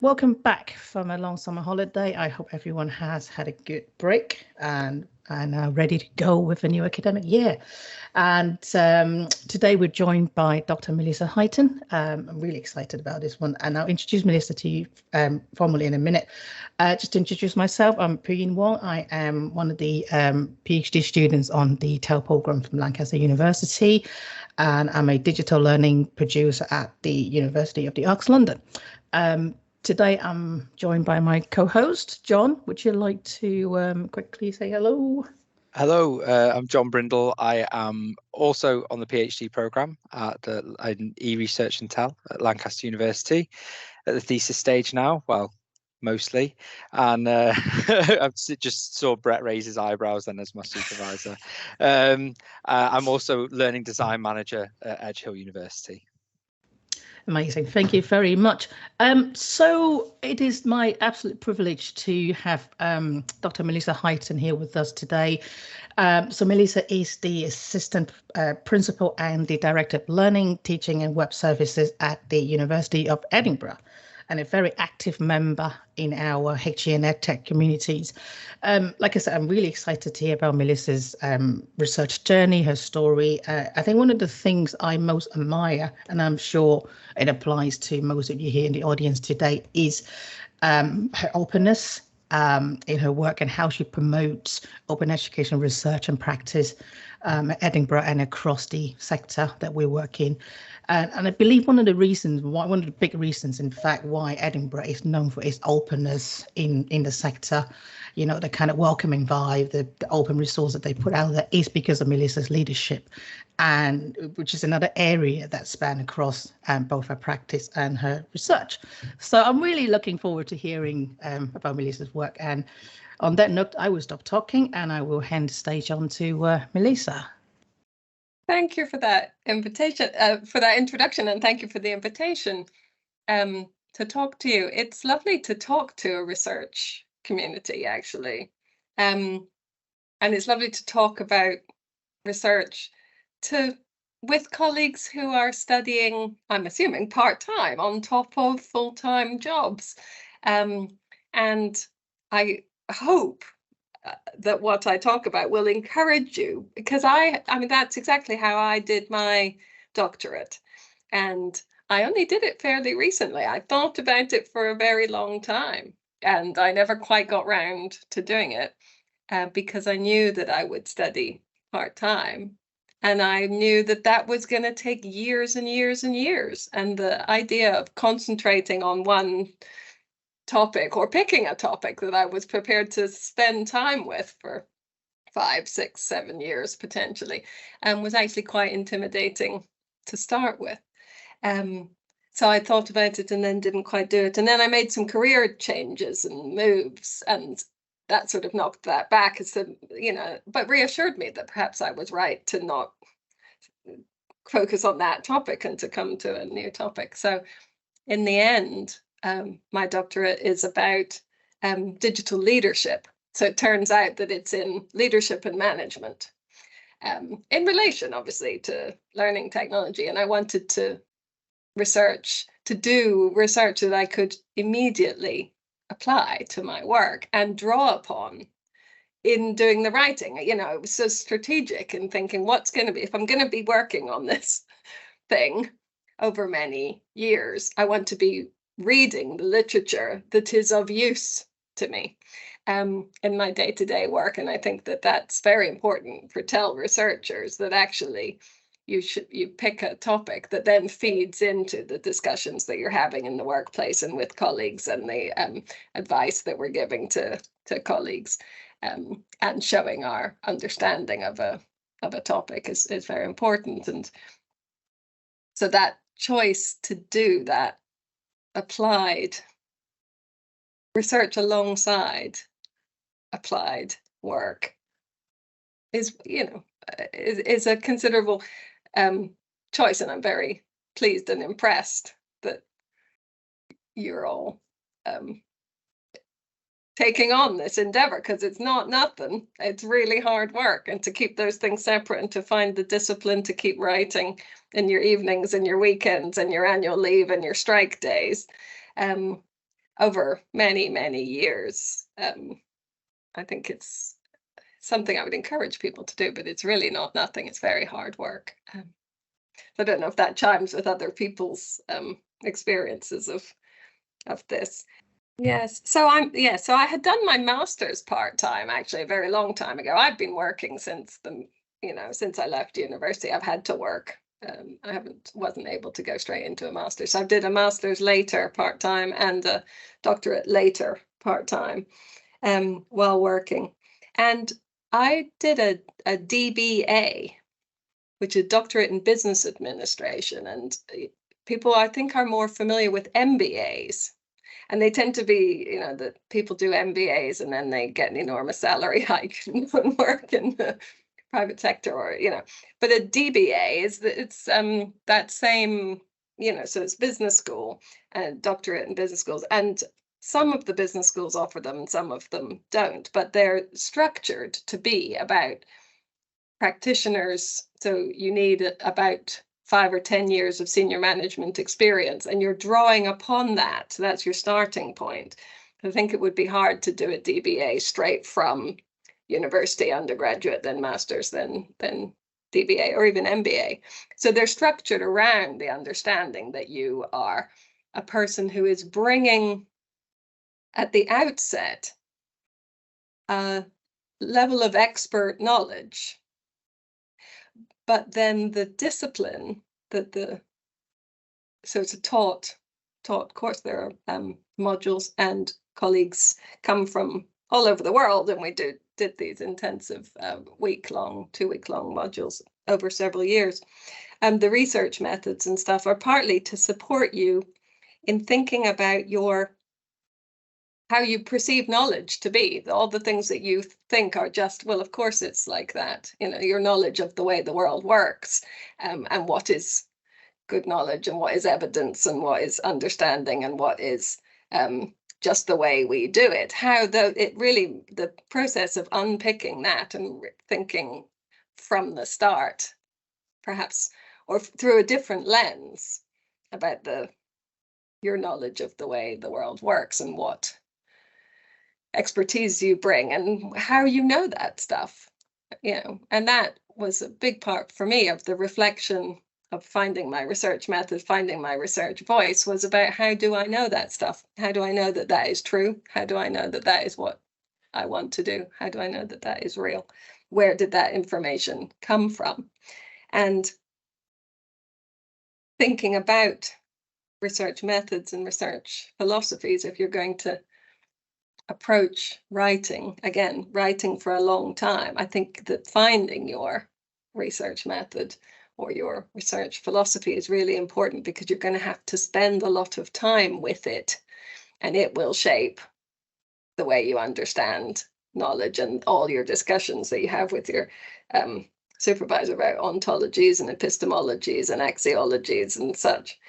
Welcome back from a long summer holiday. I hope everyone has had a good break and are ready to go with the new academic year. And today we're joined by Dr. Melissa Highton. I'm really excited about this one. And I'll introduce Melissa to you formally in a minute. Just to introduce myself, I'm Puying Wong. I am one of the PhD students on the TEL program from Lancaster University. And I'm a digital learning producer at the University of the Arts, London. Today, I'm joined by my co-host, John. Would you like to quickly say hello? Hello, I'm John Brindle. I am also on the PhD programme in e-research and TEL at Lancaster University at the thesis stage now, well, mostly. And I just saw Brett raise his eyebrows then as my supervisor. I'm also learning design manager at Edge Hill University. Amazing. Thank you very much. So it is my absolute privilege to have Dr. Melissa Highton here with us today. So Melissa is the assistant principal and the director of learning, teaching and web services at the University of Edinburgh, and a very active member in our HE and EdTech communities. Like I said, I'm really excited to hear about Melissa's research journey, her story. I think one of the things I most admire, and I'm sure it applies to most of you here in the audience today, is her openness in her work and how she promotes open education research and practice at Edinburgh and across the sector that we work in. And I believe one of the big reasons, in fact, why Edinburgh is known for its openness in the sector, you know, the kind of welcoming vibe, the open resource that they put out there, is because of Melissa's leadership, and which is another area that span across both her practice and her research. So I'm really looking forward to hearing about Melissa's work. And on that note, I will stop talking and I will hand the stage on to Melissa. Thank you for that invitation, for that introduction, and thank you for the invitation to talk to you. It's lovely to talk to a research community, actually, and it's lovely to talk about research with colleagues who are studying, I'm assuming, part-time on top of full-time jobs, and I hope that what I talk about will encourage you, because I mean, that's exactly how I did my doctorate. And I only did it fairly recently. I thought about it for a very long time, and I never quite got round to doing it because I knew that I would study part-time. And I knew that that was going to take years and years and years. And the idea of concentrating on one topic or picking a topic that I was prepared to spend time with for 5, 6, 7 years potentially, and was actually quite intimidating to start with. So I thought about it and then didn't quite do it. And then I made some career changes and moves, and that sort of knocked that back, as but reassured me that perhaps I was right to not focus on that topic and to come to a new topic. So in the end, my doctorate is about digital leadership. So it turns out that it's in leadership and management, in relation, obviously, to learning technology. And I wanted to do research that I could immediately apply to my work and draw upon in doing the writing. You know, it was so strategic in thinking, what's going to be, if I'm going to be working on this thing over many years, I want to be reading the literature that is of use to me in my day-to-day work. And I think that that's very important for TEL researchers, that actually you pick a topic that then feeds into the discussions that you're having in the workplace and with colleagues, and the advice that we're giving to colleagues, and showing our understanding of a topic is very important. And so that choice to do that applied research alongside applied work is a considerable choice, and I'm very pleased and impressed that you're all taking on this endeavor, because it's not nothing. It's really hard work, and to keep those things separate and to find the discipline to keep writing in your evenings and your weekends and your annual leave and your strike days. over many, many years. I think it's something I would encourage people to do, but it's really not nothing. It's very hard work. So I don't know if that chimes with other people's experiences of this. Yes. So I had done my master's part-time actually a very long time ago. I've been working since since I left university. I've had to work. I wasn't able to go straight into a master's. So I did a master's later part-time and a doctorate later part-time while working. And I did a DBA, which is Doctorate in Business Administration. And people, I think, are more familiar with MBAs. And they tend to be, that people do MBAs and then they get an enormous salary hike and work in the private sector, or but a DBA it's that same, so it's business school and doctorate in business schools, and some of the business schools offer them and some of them don't, but they're structured to be about practitioners. So you need about 5 or 10 years of senior management experience, and you're drawing upon that. So that's your starting point. I think it would be hard to do a DBA straight from university, undergraduate, then master's, then DBA, or even MBA. So they're structured around the understanding that you are a person who is bringing at the outset a level of expert knowledge, but then the discipline that so it's a taught course. There are modules, and colleagues come from all over the world, and we did these intensive 2-week-long modules over several years. The research methods and stuff are partly to support you in thinking about how you perceive knowledge to be. All the things that you think are just, well, of course it's like that. Your knowledge of the way the world works, and what is good knowledge, and what is evidence, and what is understanding, and what is just the way we do it. The process of unpicking that and thinking from the start, perhaps, or through a different lens about your knowledge of the way the world works, and what expertise you bring, and how that stuff, and that was a big part for me of the reflection of finding my research method, finding my research voice, was about, how do I know that stuff? How do I know that that is true? How do I know that that is what I want to do? How do I know that that is real? Where did that information come from? And thinking about research methods and research philosophies, if you're going to approach writing for a long time, I think that finding your research method or your research philosophy is really important, because you're going to have to spend a lot of time with it, and it will shape the way you understand knowledge, and all your discussions that you have with your supervisor about ontologies and epistemologies and axiologies and such.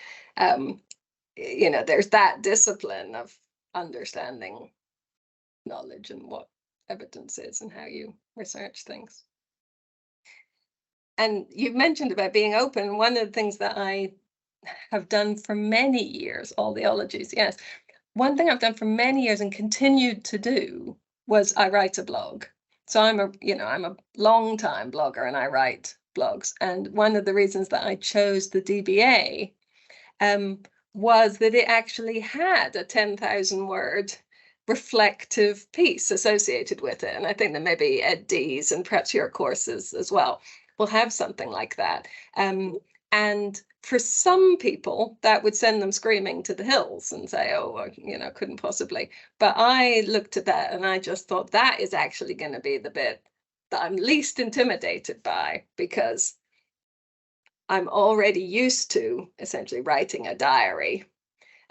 There's that discipline of understanding knowledge and what evidence is and how you research things. And you've mentioned about being open. One of the things that I have done for many years, all the ologies, yes. One thing I've done for many years and continued to do was I write a blog. So I'm a long time blogger, and I write blogs. And one of the reasons that I chose the DBA was that it actually had a 10,000 word reflective piece associated with it. And I think that maybe Ed D's and perhaps your courses as well will have something like that. And for some people, that would send them screaming to the hills and say, oh, couldn't possibly. But I looked at that and I just thought, that is actually going to be the bit that I'm least intimidated by, because I'm already used to essentially writing a diary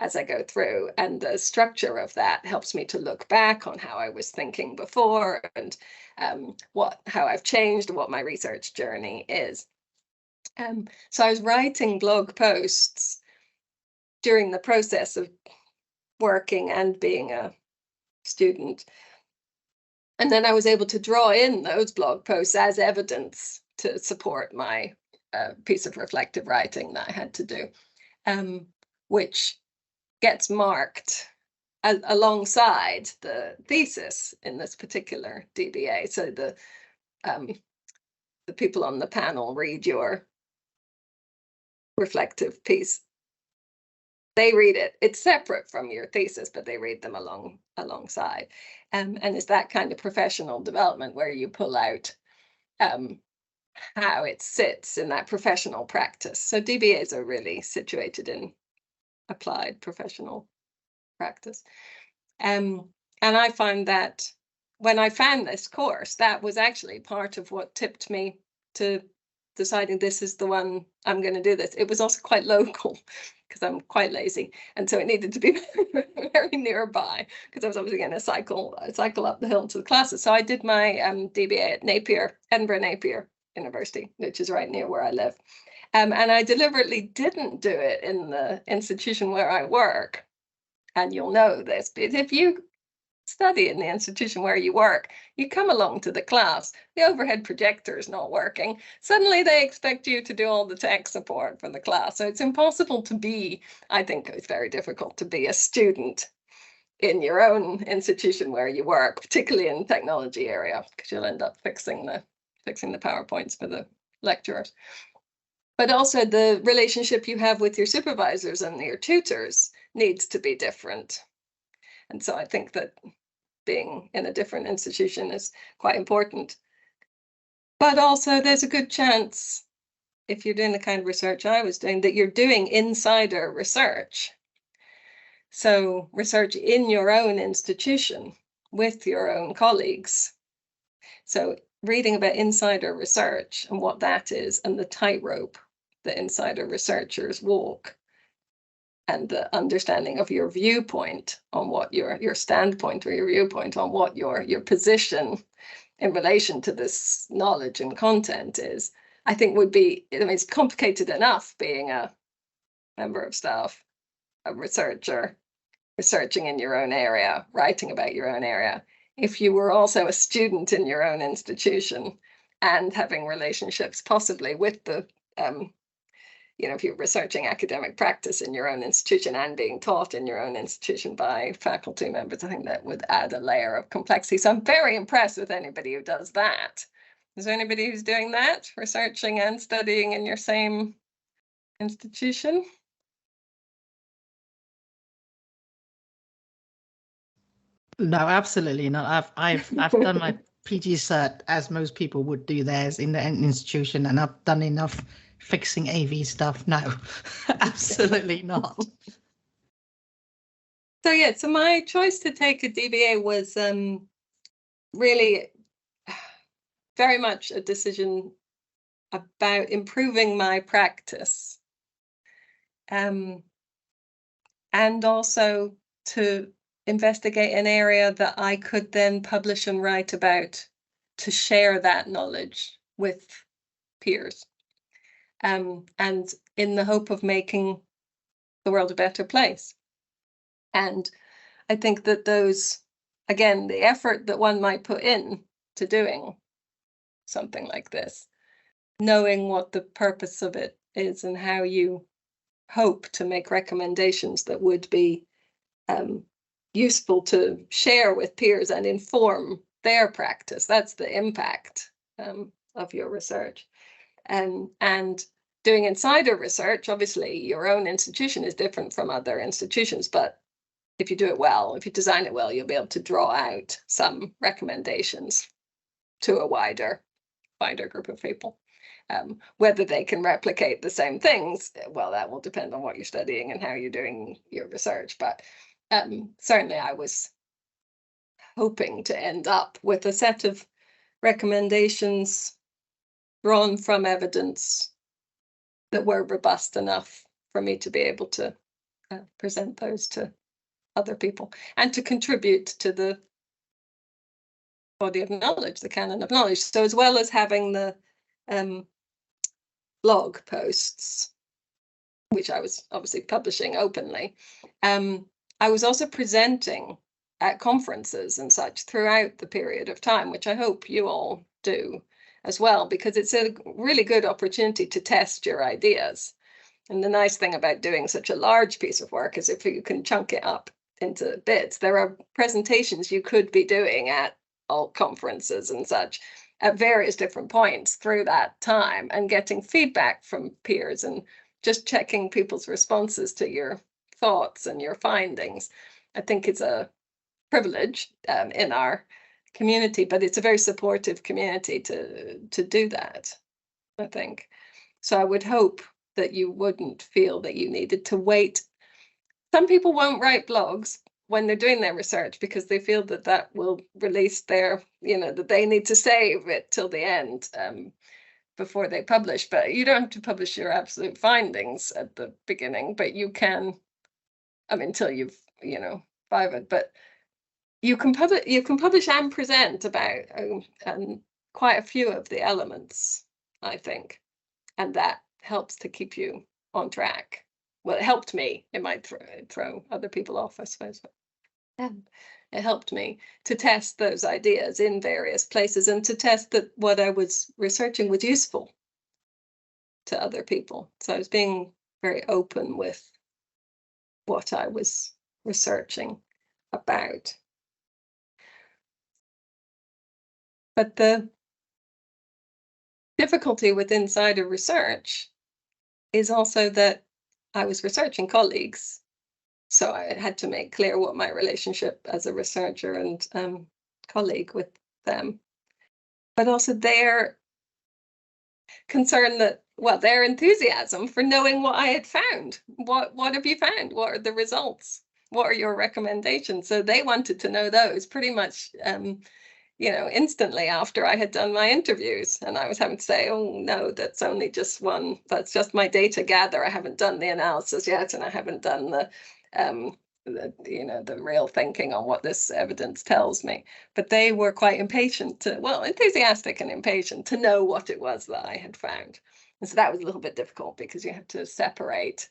as I go through, and the structure of that helps me to look back on how I was thinking before, and how I've changed, and what my research journey is. So I was writing blog posts during the process of working and being a student, and then I was able to draw in those blog posts as evidence to support my piece of reflective writing that I had to do, which gets marked alongside the thesis in this particular DBA. So the people on the panel read your reflective piece. They read it. It's separate from your thesis, but they read them alongside. And it's that kind of professional development where you pull out how it sits in that professional practice. So DBAs are really situated in applied professional practice. And I found that when I found this course, that was actually part of what tipped me to deciding this is the one I'm going to do this. It was also quite local because I'm quite lazy, and so it needed to be very nearby because I was obviously going to cycle up the hill to the classes. So I did my DBA at Edinburgh Napier University, which is right near where I live, and I deliberately didn't do it in the institution where I work. And you'll know this, but if you study in the institution where you work, you come along to the class, the overhead projector is not working. Suddenly they expect you to do all the tech support for the class. So it's impossible to be, I think it's very difficult to be a student in your own institution where you work, particularly in the technology area, because you'll end up fixing the PowerPoints for the lecturers. But also the relationship you have with your supervisors and your tutors needs to be different. And so I think that being in a different institution is quite important. But also there's a good chance, if you're doing the kind of research I was doing, that you're doing insider research. So research in your own institution with your own colleagues. So reading about insider research and what that is and the tightrope that insider researchers walk, and the understanding of your viewpoint on what your standpoint or your viewpoint on what your position in relation to this knowledge and content is, I think would be, I mean, it's complicated enough being a member of staff, a researcher, researching in your own area, writing about your own area. If you were also a student in your own institution and having relationships possibly with the if you're researching academic practice in your own institution and being taught in your own institution by faculty members, I think that would add a layer of complexity. So I'm very impressed with anybody who does that. Is there anybody who's doing that, researching and studying in your same institution? No, absolutely not. I've done my PG cert as most people would do theirs in the institution, and I've done enough fixing AV stuff. No, absolutely not. So yeah, so my choice to take a DBA was really very much a decision about improving my practice, and also to investigate an area that I could then publish and write about to share that knowledge with peers. And in the hope of making the world a better place. And I think that those, again, the effort that one might put in to doing something like this, knowing what the purpose of it is and how you hope to make recommendations that would be useful to share with peers and inform their practice. That's the impact of your research. And doing insider research, obviously your own institution is different from other institutions, but if you do it well, if you design it well, you'll be able to draw out some recommendations to a wider group of people. Whether they can replicate the same things, well, that will depend on what you're studying and how you're doing your research. But certainly I was hoping to end up with a set of recommendations drawn from evidence that were robust enough for me to be able to present those to other people and to contribute to the body of knowledge, the canon of knowledge. So as well as having the blog posts, which I was obviously publishing openly, I was also presenting at conferences and such throughout the period of time, which I hope you all do as well, because it's a really good opportunity to test your ideas. And the nice thing about doing such a large piece of work is if you can chunk it up into bits. There are presentations you could be doing at alt conferences and such at various different points through that time, and getting feedback from peers and just checking people's responses to your thoughts and your findings. I think it's a privilege in our community, but it's a very supportive community to do that, I think. So I would hope that you wouldn't feel that you needed to wait. Some people won't write blogs when they're doing their research because they feel that that will release their, that they need to save it till the end before they publish. But you don't have to publish your absolute findings at the beginning, but you can, until you've, private, but you can publish and present about quite a few of the elements, I think, and that helps to keep you on track. Well, it helped me. It might throw other people off, I suppose. It helped me to test those ideas in various places and to test that what I was researching was useful to other people. So I was being very open with what I was researching about. But the difficulty with insider research is also that I was researching colleagues. So I had to make clear what my relationship as a researcher and colleague with them, but also their concern that, their enthusiasm for knowing what I had found. What have you found? What are the results? What are your recommendations? So they wanted to know those pretty much, instantly after I had done my interviews. And I was having to say, oh, no, that's only just one. That's just my data gather. I haven't done the analysis yet, and I haven't done the real thinking on what this evidence tells me. But they were quite impatient enthusiastic and impatient to know what it was that I had found. And so that was a little bit difficult because you have to separate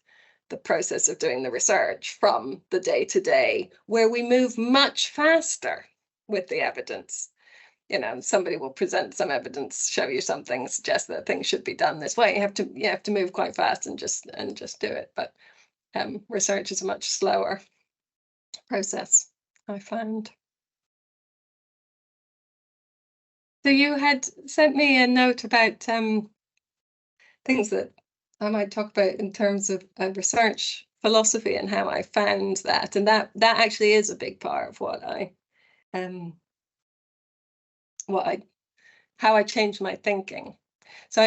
the process of doing the research from the day-to-day, where we move much faster with the evidence. Somebody will present some evidence, show you something, suggest that things should be done this way. You have to move quite fast and just do it. But research is a much slower process, I found. So you had sent me a note about things that I might talk about in terms of research philosophy and how I found that, and that actually is a big part of how I changed my thinking. So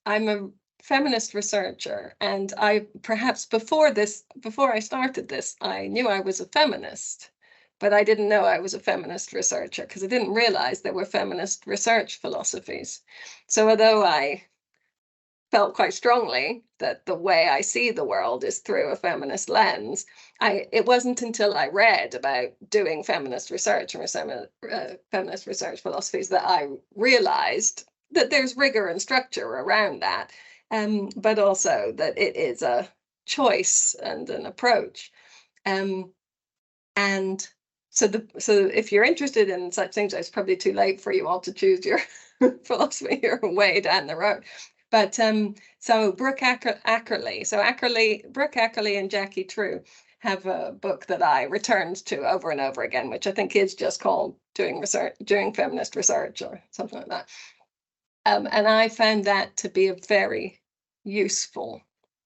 I'm a feminist researcher, and before I started this, I knew I was a feminist, but I didn't know I was a feminist researcher because I didn't realize there were feminist research philosophies. So although I felt quite strongly that the way I see the world is through a feminist lens, it wasn't until I read about doing feminist research or feminist research philosophies that I realized that there's rigor and structure around that, but also that it is a choice and an approach. And so if you're interested in such things, it's probably too late for you all to choose your philosophy your way down the road. But so Brooke Ackerley and Jackie True have a book that I returned to over and over again, which I think is just called Doing Feminist Research or something like that. And I found that to be a very useful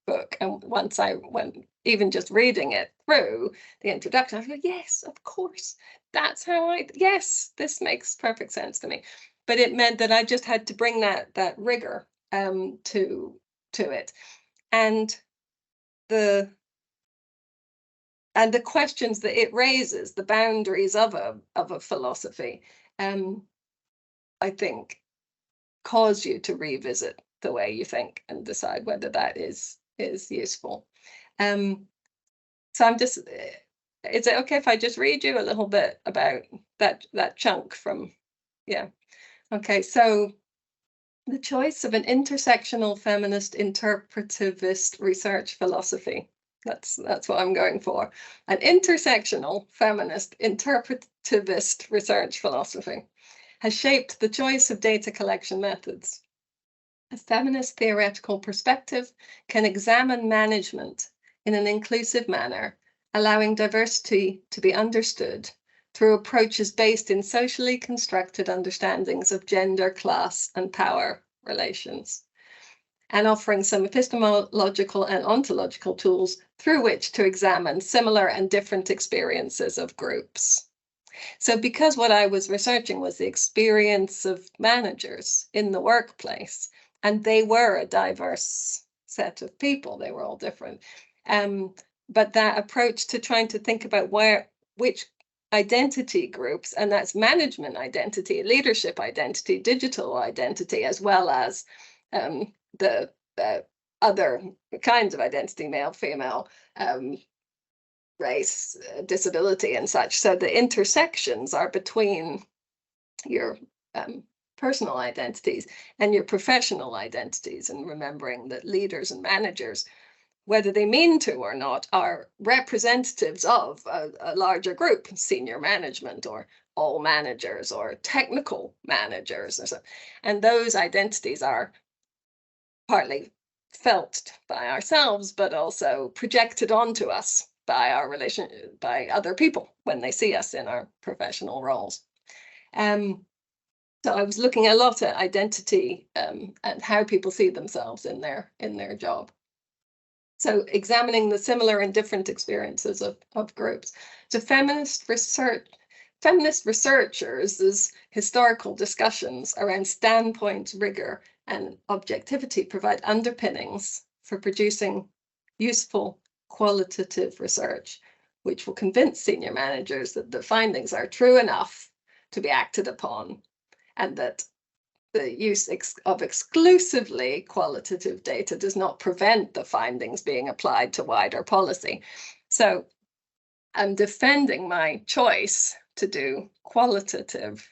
book. And once I went, even just reading it through the introduction, I thought, yes, of course, that's how yes, this makes perfect sense to me. But it meant that I just had to bring that rigor to it, and the questions that it raises, the boundaries of a philosophy, I think cause you to revisit the way you think and decide whether that is useful. So I'm just, is it okay if I just read you a little bit about that chunk from, yeah. Okay, so the choice of an intersectional feminist interpretivist research philosophy. That's what I'm going for. An intersectional feminist interpretivist research philosophy has shaped the choice of data collection methods. A feminist theoretical perspective can examine management in an inclusive manner allowing diversity to be understood through approaches based in socially constructed understandings of gender, class, and power relations, and offering some epistemological and ontological tools through which to examine similar and different experiences of groups. So because what I was researching was the experience of managers in the workplace, and they were a diverse set of people, they were all different. But that approach to trying to think about which identity groups, and that's management identity, leadership identity, digital identity, as well as the other kinds of identity, male, female, race, disability, and such. So the intersections are between your personal identities and your professional identities, and remembering that leaders and managers, whether they mean to or not, are representatives of a larger group, senior management or all managers or technical managers or so. And those identities are partly felt by ourselves, but also projected onto us by our by other people when they see us in our professional roles. So I was looking a lot at identity and how people see themselves in their job. So examining the similar and different experiences of groups. So feminist researchers' historical discussions around standpoint, rigor, and objectivity provide underpinnings for producing useful qualitative research, which will convince senior managers that the findings are true enough to be acted upon, and that the use of exclusively qualitative data does not prevent the findings being applied to wider policy. So I'm defending my choice to do qualitative.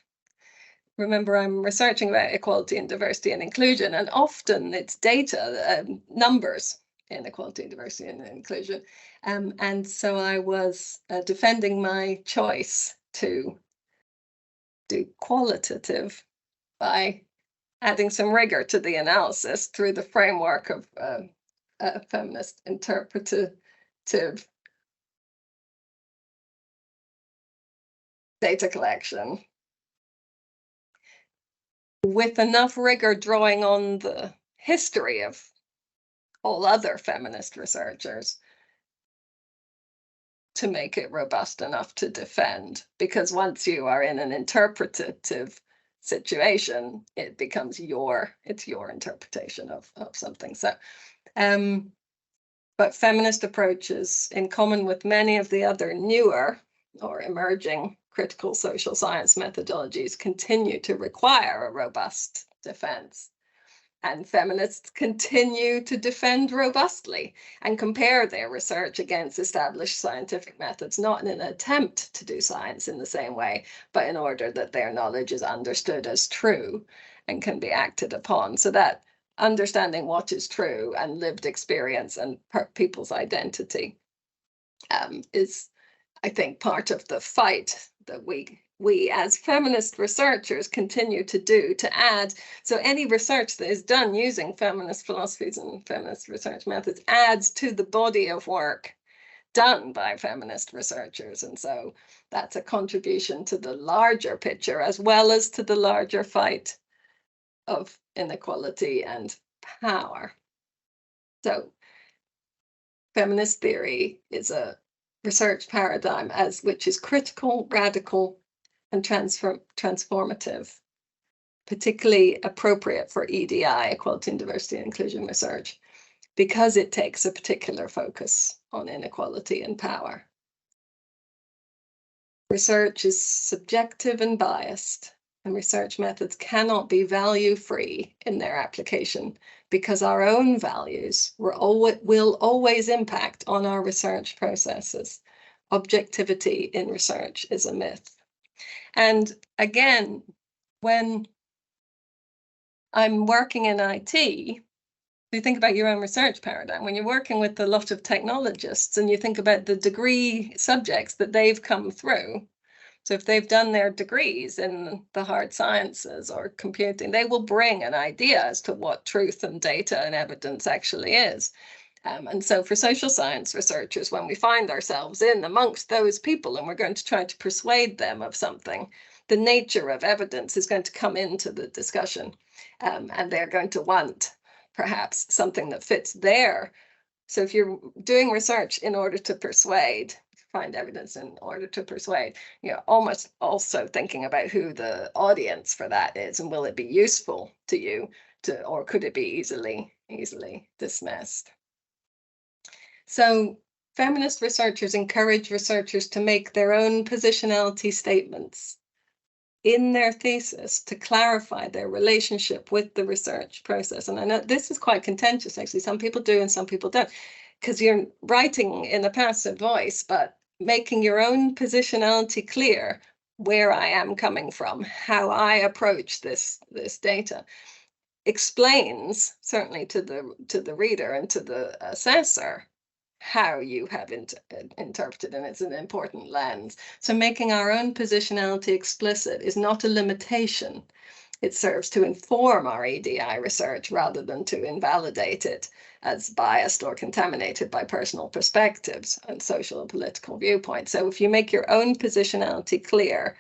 Remember, I'm researching about equality and diversity and inclusion, and often it's data, numbers in equality and diversity and inclusion. And so I was defending my choice to do qualitative by adding some rigor to the analysis through the framework of feminist interpretative data collection, with enough rigor drawing on the history of all other feminist researchers to make it robust enough to defend. Because once you are in an interpretative situation, it becomes it's your interpretation of something. So but feminist approaches, in common with many of the other newer or emerging critical social science methodologies, continue to require a robust defense. And feminists continue to defend robustly and compare their research against established scientific methods, not in an attempt to do science in the same way, but in order that their knowledge is understood as true and can be acted upon. So that understanding what is true and lived experience and people's identity is, I think, part of the fight that we as feminist researchers continue to do, to add. So any research that is done using feminist philosophies and feminist research methods adds to the body of work done by feminist researchers. And so that's a contribution to the larger picture, as well as to the larger fight of inequality and power. So feminist theory is a research paradigm which is critical, radical, and transformative, particularly appropriate for EDI, equality and diversity and inclusion research, because it takes a particular focus on inequality and power. Research is subjective and biased, and research methods cannot be value-free in their application, because our own values will always impact on our research processes. Objectivity in research is a myth. And again, when I'm working in IT, you think about your own research paradigm. When you're working with a lot of technologists and you think about the degree subjects that they've come through, so if they've done their degrees in the hard sciences or computing, they will bring an idea as to what truth and data and evidence actually is. And so for social science researchers, when we find ourselves in amongst those people and we're going to try to persuade them of something, the nature of evidence is going to come into the discussion, and they're going to want perhaps something that fits there. So if you're doing research in order to persuade, find evidence in order to persuade, you're almost also thinking about who the audience for that is, and will it be useful to you, or could it be easily dismissed? So feminist researchers encourage researchers to make their own positionality statements in their thesis to clarify their relationship with the research process. And I know this is quite contentious, actually. Some people do and some people don't, because you're writing in a passive voice, but making your own positionality clear, where I am coming from, how I approach this data, explains certainly to the reader and to the assessor how you have interpreted, and it's an important lens. So making our own positionality explicit is not a limitation. It serves to inform our EDI research rather than to invalidate it as biased or contaminated by personal perspectives and social and political viewpoints. So if you make your own positionality clear,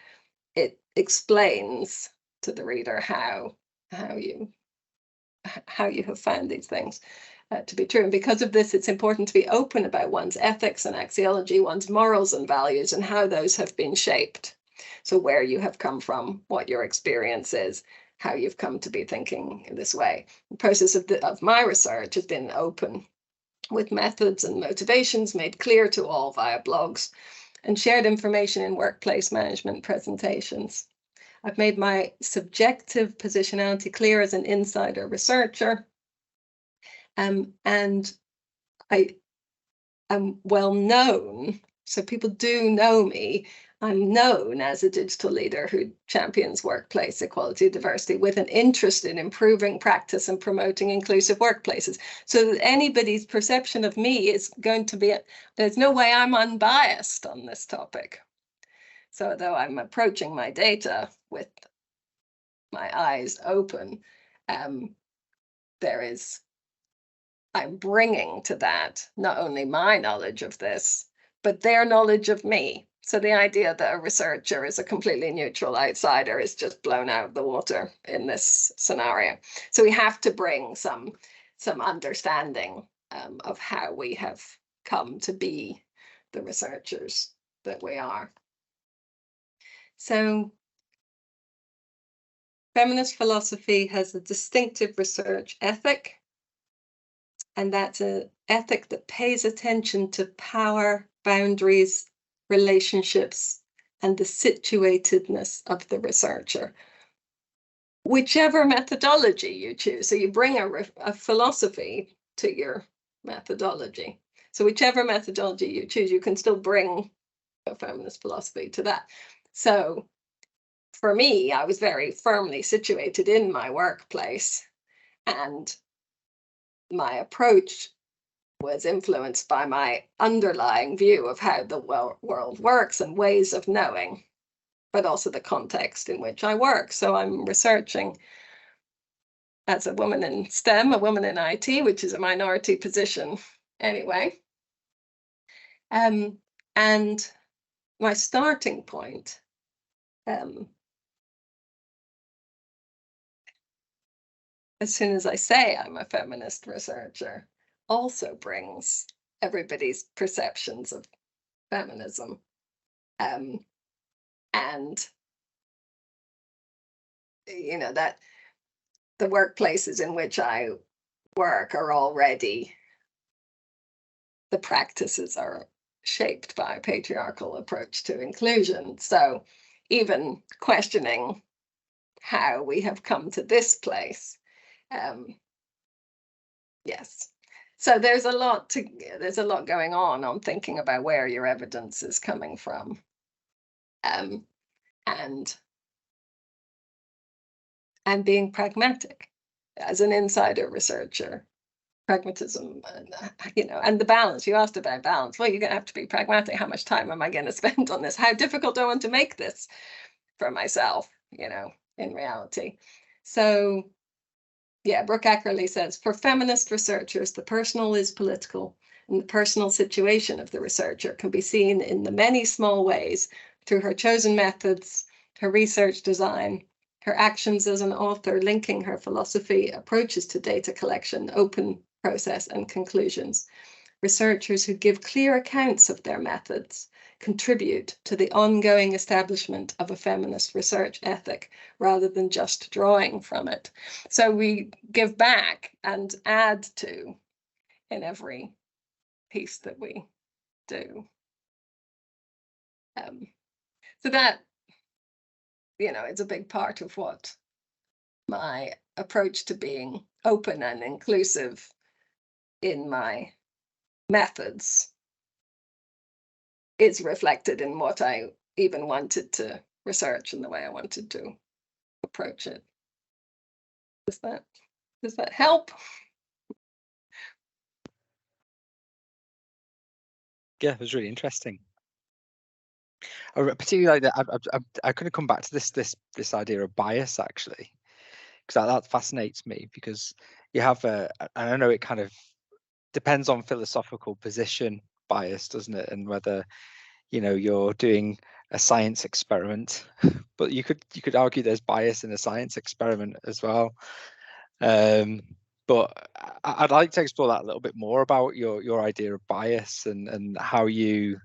it explains to the reader how you have found these things to be true. And because of this, it's important to be open about one's ethics and axiology, one's morals and values, and how those have been shaped. So where you have come from, what your experience is, how you've come to be thinking in this way. The process of my research has been open, with methods and motivations made clear to all via blogs, and shared information in workplace management presentations. I've made my subjective positionality clear as an insider researcher. And I am well known, so people do know me. I'm known as a digital leader who champions workplace equality, diversity, with an interest in improving practice and promoting inclusive workplaces. So that anybody's perception of me is going to be, there's no way I'm unbiased on this topic. So though I'm approaching my data with my eyes open, I'm bringing to that not only my knowledge of this, but their knowledge of me. So the idea that a researcher is a completely neutral outsider is just blown out of the water in this scenario. So we have to bring some understanding of how we have come to be the researchers that we are. So feminist philosophy has a distinctive research ethic. And that's an ethic that pays attention to power, boundaries, relationships, and the situatedness of the researcher. Whichever methodology you choose, so you bring a philosophy to your methodology. So whichever methodology you choose, you can still bring a feminist philosophy to that. So for me, I was very firmly situated in my workplace, and my approach was influenced by my underlying view of how the world works and ways of knowing, but also the context in which I work. So I'm researching as a woman in STEM, a woman in IT, which is a minority position anyway. And my starting point, as soon as I say I'm a feminist researcher, also brings everybody's perceptions of feminism. And, you know, that the workplaces in which I work are already, the practices are shaped by a patriarchal approach to inclusion. So even questioning how we have come to this place, yes. So there's a lot going on thinking about where your evidence is coming from, and being pragmatic as an insider researcher. Pragmatism, and the balance. You asked about balance. Well, you're going to have to be pragmatic. How much time am I going to spend on this? How difficult do I want to make this for myself, in reality? So Brooke Ackerley says, for feminist researchers, the personal is political, and the personal situation of the researcher can be seen in the many small ways through her chosen methods, her research design, her actions as an author, linking her philosophy, approaches to data collection, open process, and conclusions. Researchers who give clear accounts of their methods contribute to the ongoing establishment of a feminist research ethic rather than just drawing from it. So we give back and add to in every piece that we do. So that, it's a big part of what my approach to being open and inclusive in my methods is reflected in what I even wanted to research and the way I wanted to approach it. Does that help? Yeah, it was really interesting. I particularly like that. I couldn't come back to this idea of bias, actually, because that fascinates me, because you have and I know it kind of depends on philosophical position, bias, doesn't it, and whether you're doing a science experiment, but you could argue there's bias in a science experiment as well. But I'd like to explore that a little bit more about your idea of bias and how your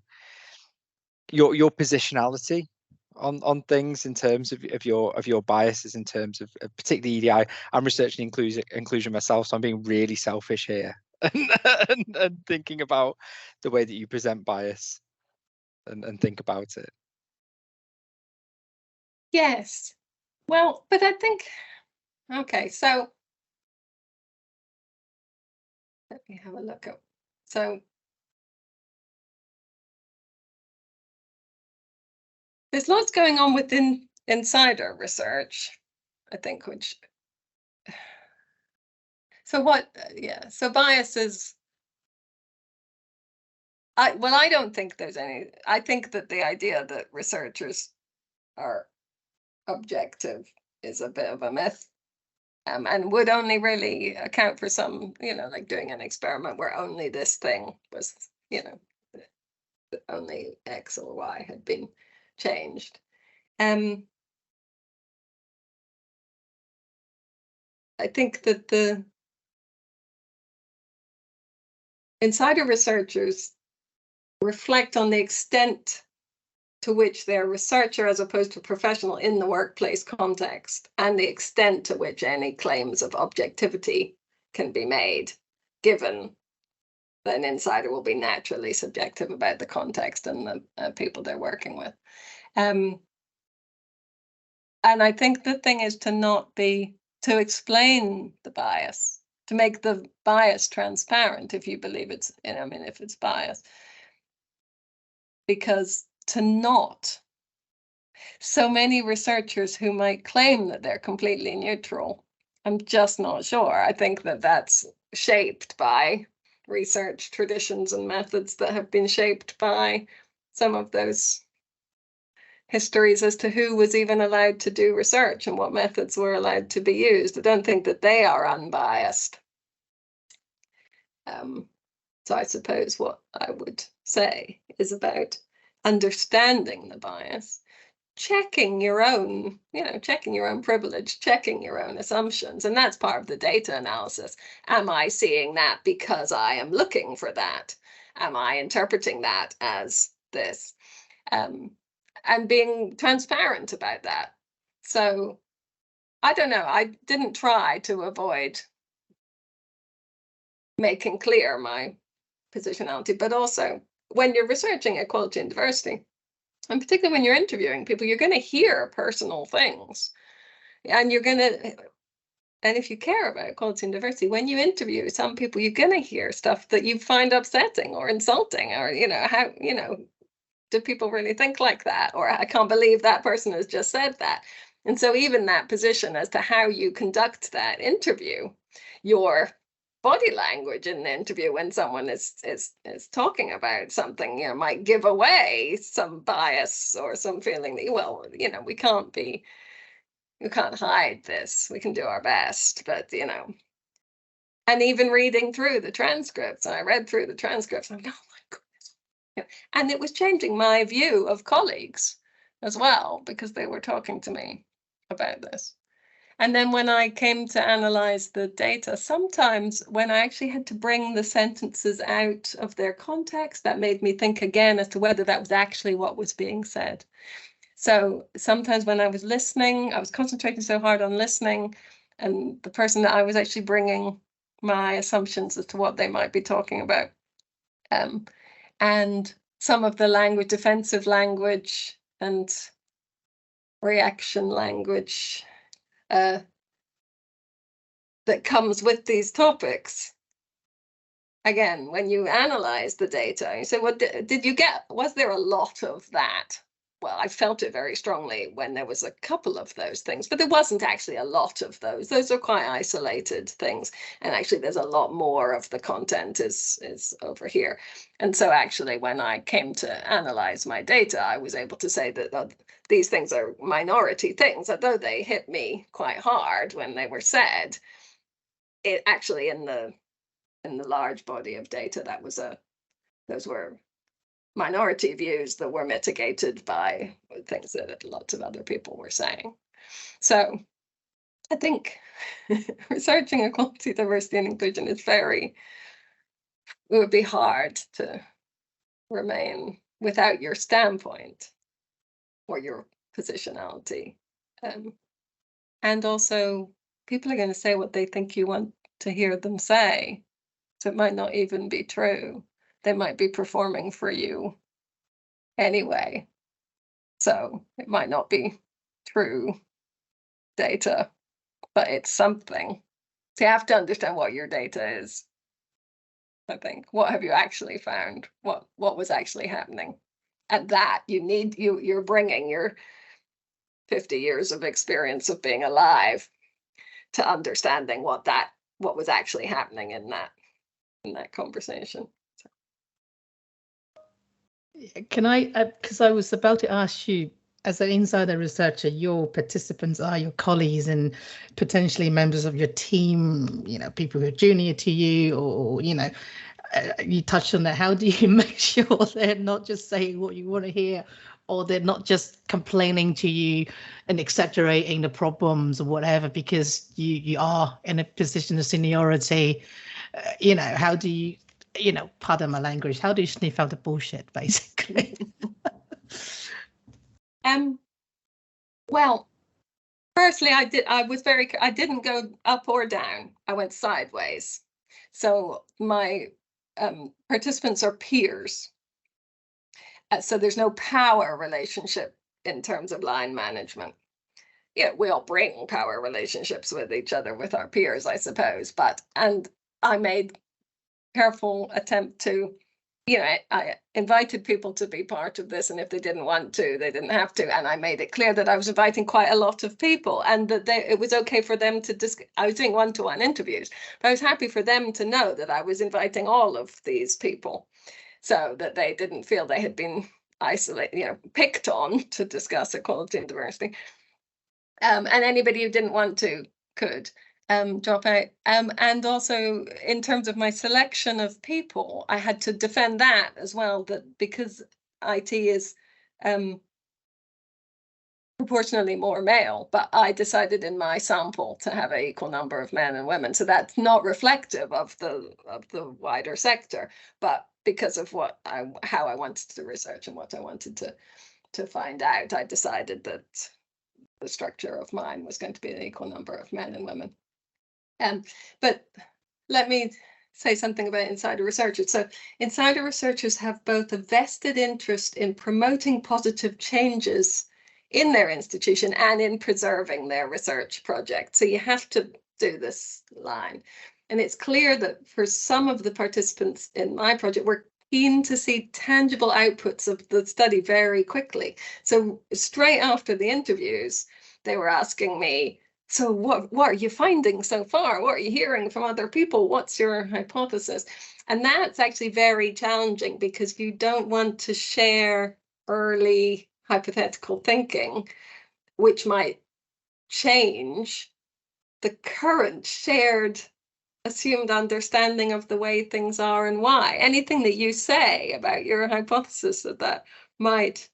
positionality on things in terms of your biases, in terms of particularly EDI. I'm researching inclusion myself, so I'm being really selfish here and thinking about the way that you present bias and think about it. Yes. Well, but I think, okay, so let me have a look at, so there's lots going on within insider research, I think, which, so what, so bias is, I don't think there's any, I think that the idea that researchers are objective is a bit of a myth, and would only really account for some, like doing an experiment where only this thing was, only X or Y had been changed. I think that the insider researchers reflect on the extent to which they're a researcher as opposed to professional in the workplace context, and the extent to which any claims of objectivity can be made, given that an insider will be naturally subjective about the context and the people they're working with. And I think the thing is to explain the bias, to make the bias transparent, if you believe it's, if it's bias. Because so many researchers who might claim that they're completely neutral, I'm just not sure. I think that that's shaped by research traditions and methods that have been shaped by some of those histories as to who was even allowed to do research and what methods were allowed to be used. I don't think that they are unbiased. So I suppose what I would say is about understanding the bias, checking your own privilege, checking your own assumptions. And that's part of the data analysis. Am I seeing that because I am looking for that? Am I interpreting that as this? And being transparent about that. So I don't know, I didn't try to avoid making clear my positionality, but also when you're researching equality and diversity, and particularly when you're interviewing people, you're going to hear personal things, and and if you care about equality and diversity, when you interview some people, you're going to hear stuff that you find upsetting or insulting, or how do people really think like that, or I can't believe that person has just said that. And so even that position as to how you conduct that interview, your body language in the interview when someone is talking about something, might give away some bias or some feeling that, we can't be You can't hide this. We can do our best, but you know. And even reading through the transcripts, I read through the transcripts, I'm like, oh my goodness. Yeah. And it was changing my view of colleagues as well, because they were talking to me about this. And then when I came to analyze the data, sometimes when I actually had to bring the sentences out of their context, that made me think again as to whether that was actually what was being said. So sometimes when I was listening, I was concentrating so hard on listening, and the person that I was actually bringing my assumptions as to what they might be talking about. And some of the language, defensive language and reaction language that comes with these topics. Again, when you analyze the data, you say, well, did you get, was there a lot of that? Well, I felt it very strongly when there was a couple of those things, but there wasn't actually a lot of those. Those are quite isolated things. And actually, there's a lot more of the content is over here. And so actually, when I came to analyze my data, I was able to say that these things are minority things, although they hit me quite hard when they were said. It actually, in the large body of data, those were minority views that were mitigated by things that lots of other people were saying. So I think researching equality, diversity, and inclusion is it would be hard to remain without your standpoint or your positionality. And also, people are going to say what they think you want to hear them say. So it might not even be true. They might be performing for you anyway. So it might not be true data, but it's something. So you have to understand what your data is. I think, what have you actually found? What was actually happening? At that, you're bringing your 50 years of experience of being alive to understanding what was actually happening in that conversation. Can I, because I was about to ask you, as an insider researcher, your participants are your colleagues and potentially members of your team, you know, people who are junior to you, or, you know, you touched on that. How do you make sure they're not just saying what you want to hear, or they're not just complaining to you and exaggerating the problems or whatever, because you are in a position of seniority? You know, how do you, you know, pardon my language, how do you sniff out the bullshit, basically? Well, firstly, I didn't go up or down. I went sideways. So my participants are peers. So there's no power relationship in terms of line management. Yeah, we all bring power relationships with each other, with our peers, I suppose. And I made careful attempt to, you know, I invited people to be part of this, and if they didn't want to, they didn't have to. And I made it clear that I was inviting quite a lot of people, and that it was okay for them to I was doing one-to-one interviews, but I was happy for them to know that I was inviting all of these people, so that they didn't feel they had been isolated, you know, picked on to discuss equality and diversity. And anybody who didn't want to could drop out. And also, in terms of my selection of people, I had to defend that as well, that because IT is proportionally more male, but I decided in my sample to have an equal number of men and women. So that's not reflective of the wider sector, but because of how I wanted to research and what I wanted to find out, I decided that the structure of mine was going to be an equal number of men and women. But let me say something about insider researchers. So insider researchers have both a vested interest in promoting positive changes in their institution and in preserving their research project. So you have to do this line. And it's clear that for some of the participants in my project, we're keen to see tangible outputs of the study very quickly. So straight after the interviews, they were asking me, so what are you finding so far? What are you hearing from other people? What's your hypothesis? And that's actually very challenging, because you don't want to share early hypothetical thinking, which might change the current shared assumed understanding of the way things are and why. Anything that you say about your hypothesis that might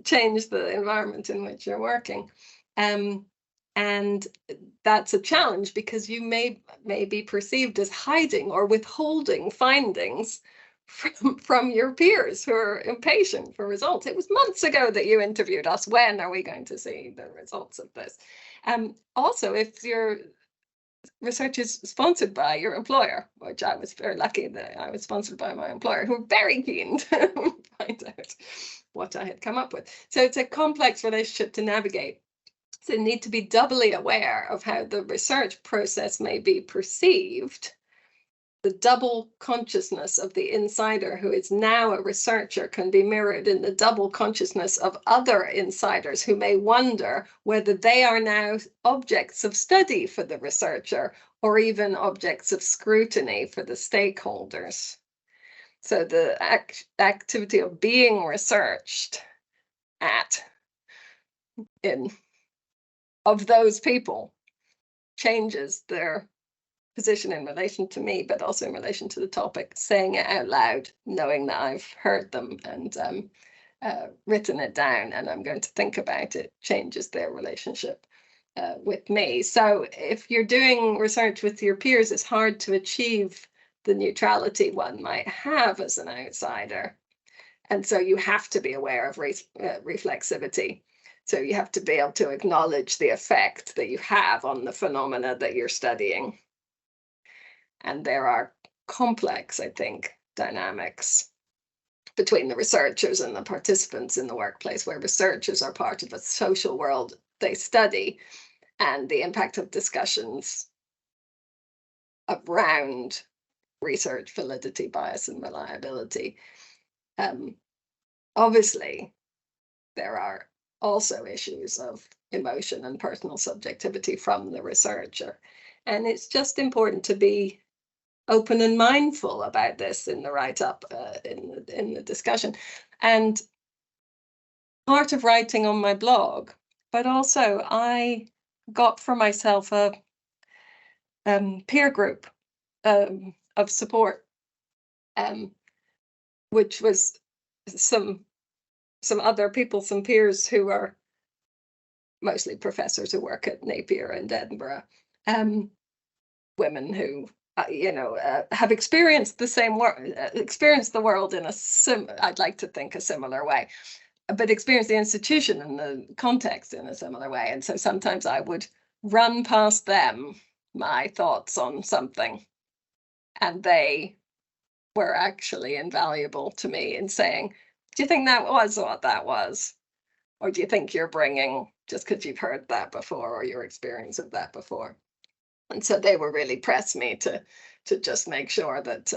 change the environment in which you're working. And that's a challenge because you may be perceived as hiding or withholding findings from your peers who are impatient for results. It was months ago that you interviewed us. When are we going to see the results of this? Also, if your research is sponsored by your employer, which I was very lucky that I was sponsored by my employer, who were very keen to find out what I had come up with. So it's a complex relationship to navigate. So you need to be doubly aware of how the research process may be perceived. The double consciousness of the insider who is now a researcher can be mirrored in the double consciousness of other insiders who may wonder whether they are now objects of study for the researcher or even objects of scrutiny for the stakeholders. So the activity of being researched of those people changes their position in relation to me, but also in relation to the topic. Saying it out loud, knowing that I've heard them and written it down and I'm going to think about it, changes their relationship with me. So if you're doing research with your peers, it's hard to achieve the neutrality one might have as an outsider. And so you have to be aware of reflexivity. So you have to be able to acknowledge the effect that you have on the phenomena that you're studying. And there are complex, I think, dynamics between the researchers and the participants in the workplace, where researchers are part of a social world they study, and the impact of discussions around research validity, bias, and reliability. Obviously, there are also issues of emotion and personal subjectivity from the researcher. And it's just important to be open and mindful about this in the write-up, in the discussion. And part of writing on my blog, but also I got for myself a peer group of support, which was some other people, some peers who are mostly professors who work at Napier and Edinburgh, women who have experienced the same experienced the world in I'd like to think a similar way, but experience the institution and the context in a similar way. And so sometimes I would run past them my thoughts on something, and they were actually invaluable to me in saying, do you think that was what that was? Or do you think you're bringing just because you've heard that before or your experience of that before? And so they were really pressed me to just make sure that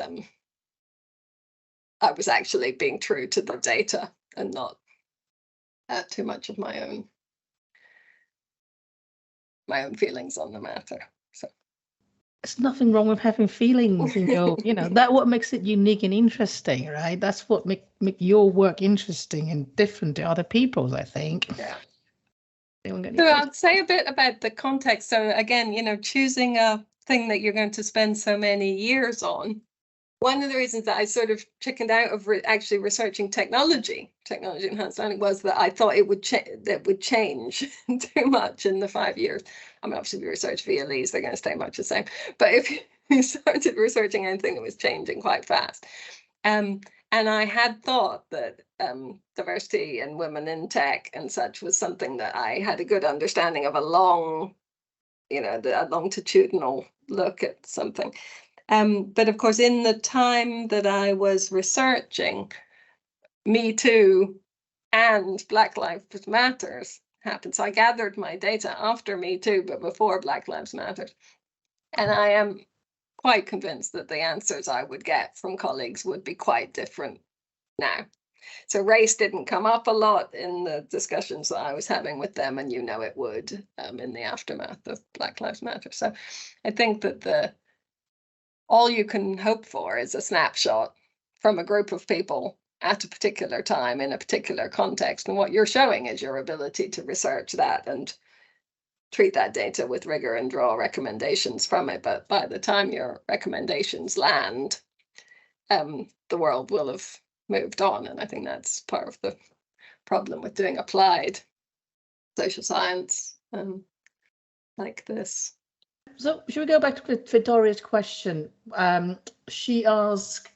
I was actually being true to the data and not too much of my own feelings on the matter. So there's nothing wrong with having feelings in your, that what makes it unique and interesting, right? That's what make your work interesting and different to other people's, I think. Yeah. So I'll say a bit about the context. So again, choosing a thing that you're going to spend so many years on. One of the reasons that I sort of chickened out of actually researching technology enhanced learning, was that I thought it would change too much in the 5 years. I mean, obviously, if you research VLEs, they're going to stay much the same. But if you started researching anything that was changing quite fast, and I had thought that diversity and women in tech and such was something that I had a good understanding of, a longitudinal look at something. But of course, in the time that I was researching, Me Too and Black Lives Matters happened. So I gathered my data after Me Too, but before Black Lives Matter. And I am quite convinced that the answers I would get from colleagues would be quite different now. So race didn't come up a lot in the discussions that I was having with them, and it would in the aftermath of Black Lives Matter. So I think that all you can hope for is a snapshot from a group of people at a particular time in a particular context. And what you're showing is your ability to research that and treat that data with rigor and draw recommendations from it. But by the time your recommendations land, the world will have moved on. And I think that's part of the problem with doing applied social science like this. So should we go back to Victoria's question? She asked,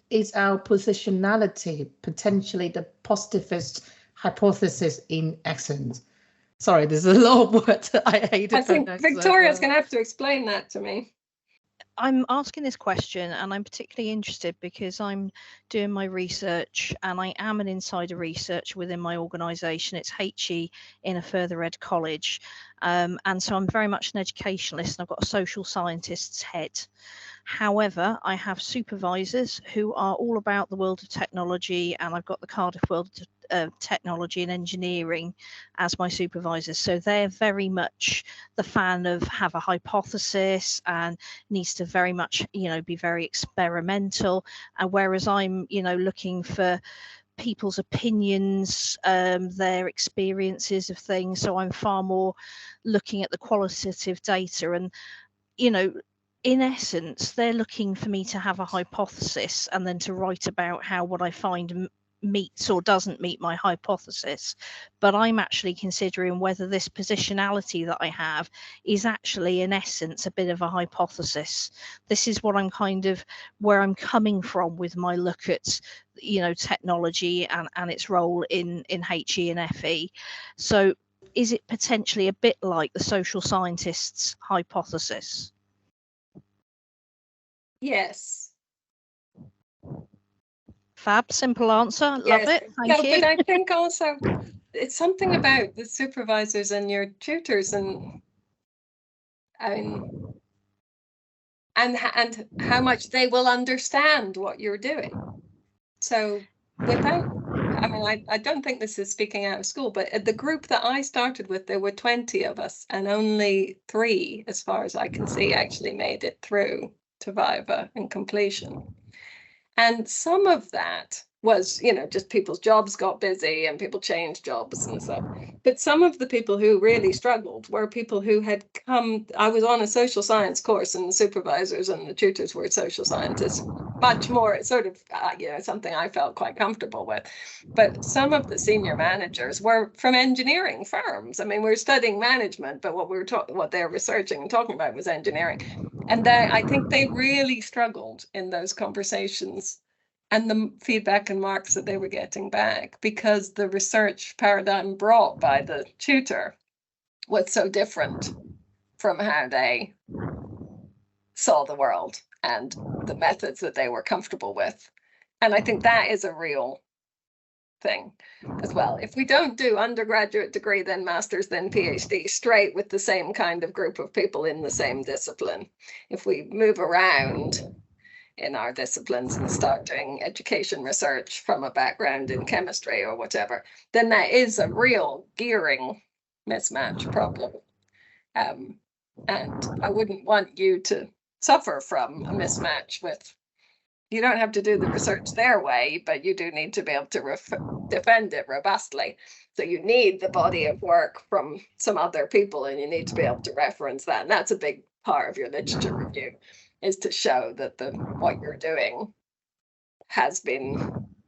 is our positionality potentially the positivist hypothesis in essence? Sorry, there's a lot of words that I hate. I think Victoria's going to have to explain that to me. I'm asking this question and I'm particularly interested because I'm doing my research and I am an insider researcher within my organisation. It's HE in a further ed college. And so I'm very much an educationalist and I've got a social scientist's head. However, I have supervisors who are all about the world of technology, and I've got the Cardiff World of Technology and Engineering as my supervisors. So they're very much the fan of have a hypothesis and needs to very much, be very experimental. And whereas I'm, looking for people's opinions, their experiences of things. So I'm far more looking at the qualitative data and, in essence, they're looking for me to have a hypothesis and then to write about how what I find meets or doesn't meet my hypothesis. But I'm actually considering whether this positionality that I have is actually, in essence, a bit of a hypothesis. This is what I'm where I'm coming from with my look at, technology and its role in HE and FE. So is it potentially a bit like the social scientists' hypothesis? Yes. Fab, simple answer. Love it. Thank you. But I think also it's something about the supervisors and your tutors and how much they will understand what you're doing. So I don't think this is speaking out of school, but at the group that I started with, there were 20 of us and only 3, as far as I can see, actually made it through to Viva and completion. And some of that was, just people's jobs got busy and people changed jobs and stuff. But some of the people who really struggled were people who had come, I was on a social science course and the supervisors and the tutors were social scientists, much more sort of, something I felt quite comfortable with. But some of the senior managers were from engineering firms. I mean, we were studying management, but what they're researching and talking about was engineering. And I think they really struggled in those conversations and the feedback and marks that they were getting back, because the research paradigm brought by the tutor was so different from how they saw the world and the methods that they were comfortable with. And I think that is a real thing as well. If we don't do undergraduate degree, then master's, then PhD straight with the same kind of group of people in the same discipline, if we move around in our disciplines and start doing education research from a background in chemistry or whatever, then that is a real gearing mismatch problem. And I wouldn't want you to suffer from a mismatch with, you don't have to do the research their way, but you do need to be able to defend it robustly. So you need the body of work from some other people and you need to be able to reference that. And that's a big part of your literature review, is to show that what you're doing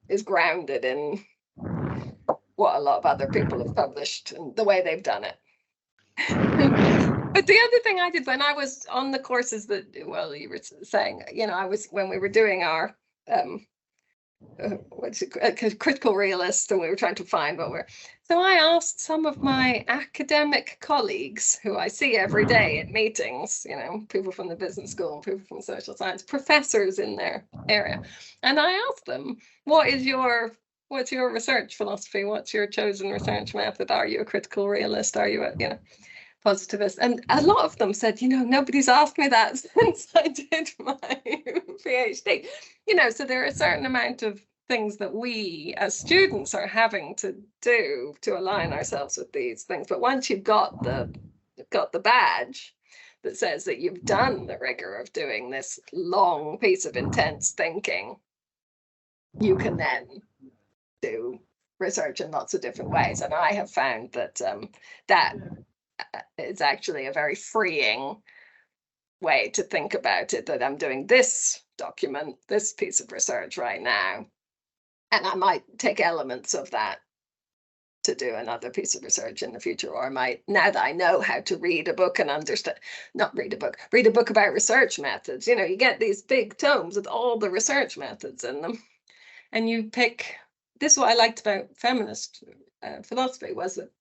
is grounded in what a lot of other people have published and the way they've done it. But the other thing I did when I was on the courses that, well, you were saying, when we were doing our critical realist, and we were trying to find so I asked some of my academic colleagues who I see every day at meetings, people from the business school, people from social science, professors in their area, and I asked them, what's your research philosophy? What's your chosen research method? Are you a critical realist? Are you a positivist? And a lot of them said, nobody's asked me that since I did my PhD. So there are a certain amount of things that we as students are having to do to align ourselves with these things. But once you've got the badge that says that you've done the rigor of doing this long piece of intense thinking, you can then do research in lots of different ways. And I have found that that is actually a very freeing way to think about it, that I'm doing this document, this piece of research right now, and I might take elements of that to do another piece of research in the future, or I might, now that I know how to read a book and understand, read a book about research methods. You know, you get these big tomes with all the research methods in them, and you pick. This is what I liked about feminist philosophy, was it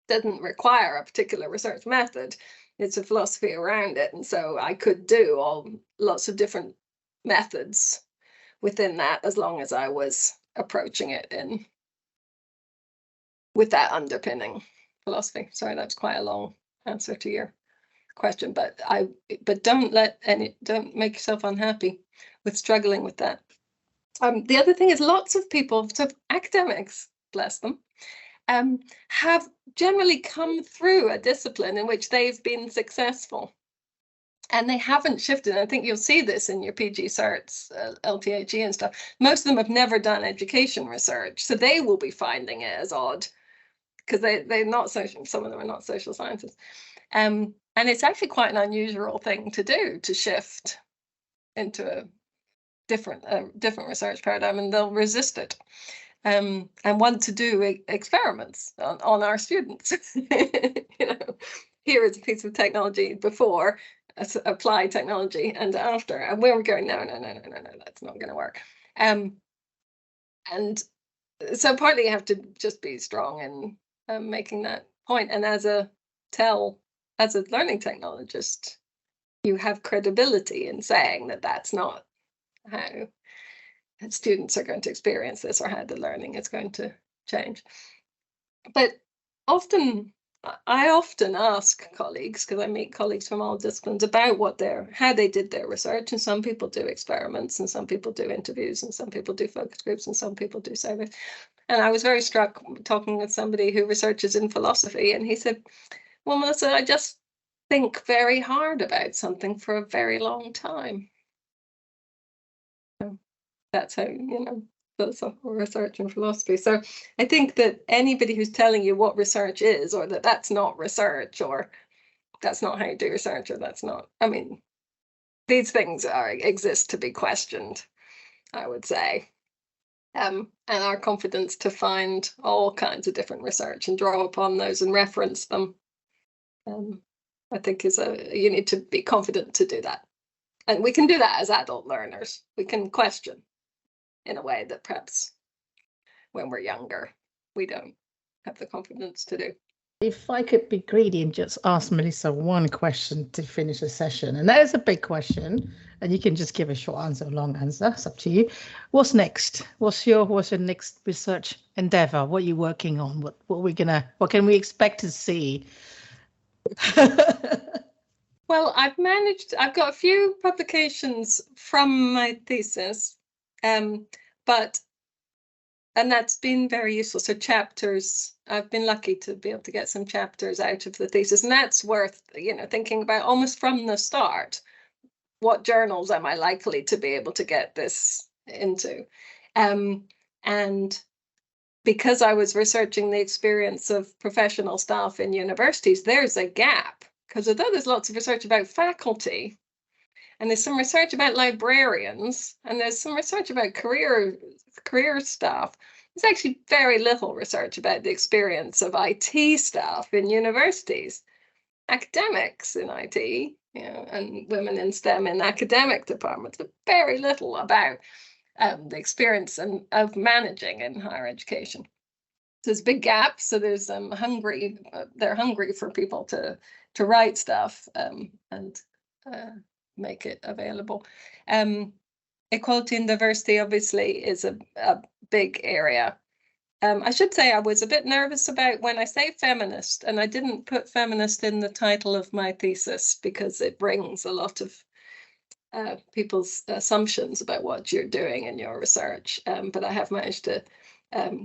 didn't require a particular research method. It's a philosophy around it, and so I could do lots of different methods within that, as long as I was approaching it with that underpinning philosophy. Sorry, that's quite a long answer to your question, but don't make yourself unhappy with struggling with that. The other thing is, lots of people, so academics, bless them, have generally come through a discipline in which they've been successful, and they haven't shifted. I think you'll see this in your PG certs, LTHE and stuff. Most of them have never done education research, so they will be finding it as odd, because they're not social. Some of them are not social sciences, and it's actually quite an unusual thing to do, to shift into a different research paradigm, and they'll resist it. And want to do experiments on our students. You know, here is a piece of technology before, applied technology, and after, and we're going, no, that's not going to work. And so partly you have to just be strong in making that point. And as a learning technologist, you have credibility in saying that that's not how students are going to experience this, or how the learning is going to change. But I often ask colleagues, because I meet colleagues from all disciplines, about how they did their research. And some people do experiments, and some people do interviews, and some people do focus groups, and some people do surveys. And I was very struck talking with somebody who researches in philosophy, and he said, well, Melissa, I just think very hard about something for a very long time. That's how, philosophical research and philosophy. So I think that anybody who's telling you what research is, or that's not research, or that's not how you do research, or that's not, I mean, these things exist to be questioned, I would say. And our confidence to find all kinds of different research and draw upon those and reference them, I think you need to be confident to do that. And we can do that as adult learners. We can question in a way that perhaps when we're younger, we don't have the confidence to do. If I could be greedy and just ask Melissa one question to finish the session, and that is a big question, and you can just give a short answer or long answer, it's up to you. What's next? What's your next research endeavor? What are you working on? What can we expect to see? Well, I've got a few publications from my thesis, and that's been very useful. So chapters, I've been lucky to be able to get some chapters out of the thesis, and that's worth, thinking about almost from the start. What journals am I likely to be able to get this into? And because I was researching the experience of professional staff in universities, there's a gap, because although there's lots of research about faculty, and there's some research about librarians, and there's some research about career staff, there's actually very little research about the experience of IT staff in universities, academics in IT, and women in STEM in academic departments, but very little about the experience of managing in higher education. So there's a big gap. So there's they're hungry for people to write stuff and make it available. Equality and diversity obviously is a big area. I should say I was a bit nervous about when I say feminist, and I didn't put feminist in the title of my thesis because it brings a lot of people's assumptions about what you're doing in your research. But I have managed to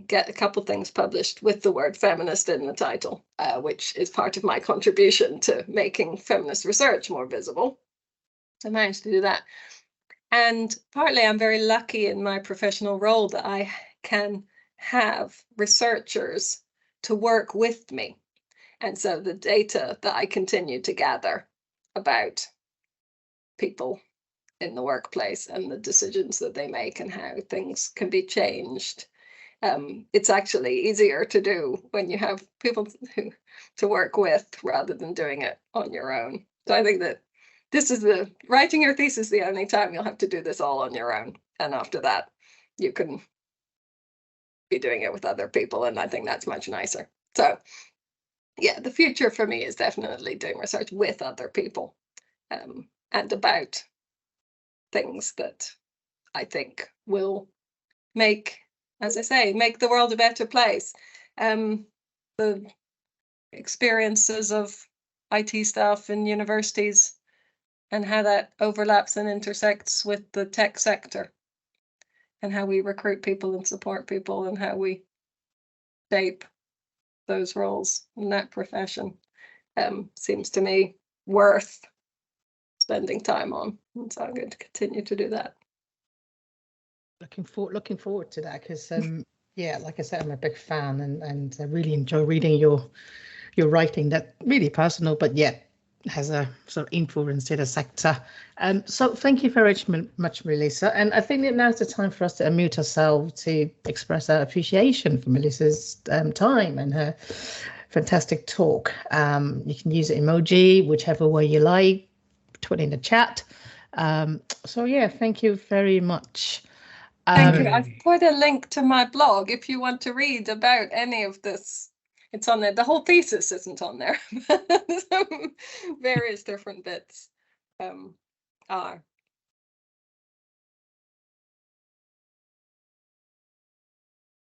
get a couple things published with the word feminist in the title, which is part of my contribution to making feminist research more visible. So I managed to do that. And partly I'm very lucky in my professional role that I can have researchers to work with me. And so the data that I continue to gather about people in the workplace and the decisions that they make and how things can be changed, it's actually easier to do when you have people to work with rather than doing it on your own. So I think that this is writing your thesis the only time you'll have to do this all on your own. And after that, you can be doing it with other people. And I think that's much nicer. So yeah, the future for me is definitely doing research with other people, and about things that I think will make, as I say, make the world a better place. The experiences of IT staff in universities and how that overlaps and intersects with the tech sector, and how we recruit people and support people, and how we shape those roles in that profession, seems to me worth spending time on. And so I'm going to continue to do that. Looking forward to that, because yeah, like I said, I'm a big fan, and I really enjoy reading your writing. That really personal, but yet has a sort of influence to the sector. So thank you very much, Melissa. And I think that now's the time for us to unmute ourselves to express our appreciation for Melissa's time and her fantastic talk. You can use emoji, whichever way you like, put it in the chat. So yeah, thank you very much. Thank you. I've put a link to my blog if you want to read about any of this. It's on there. The whole thesis isn't on there. Some various different bits are.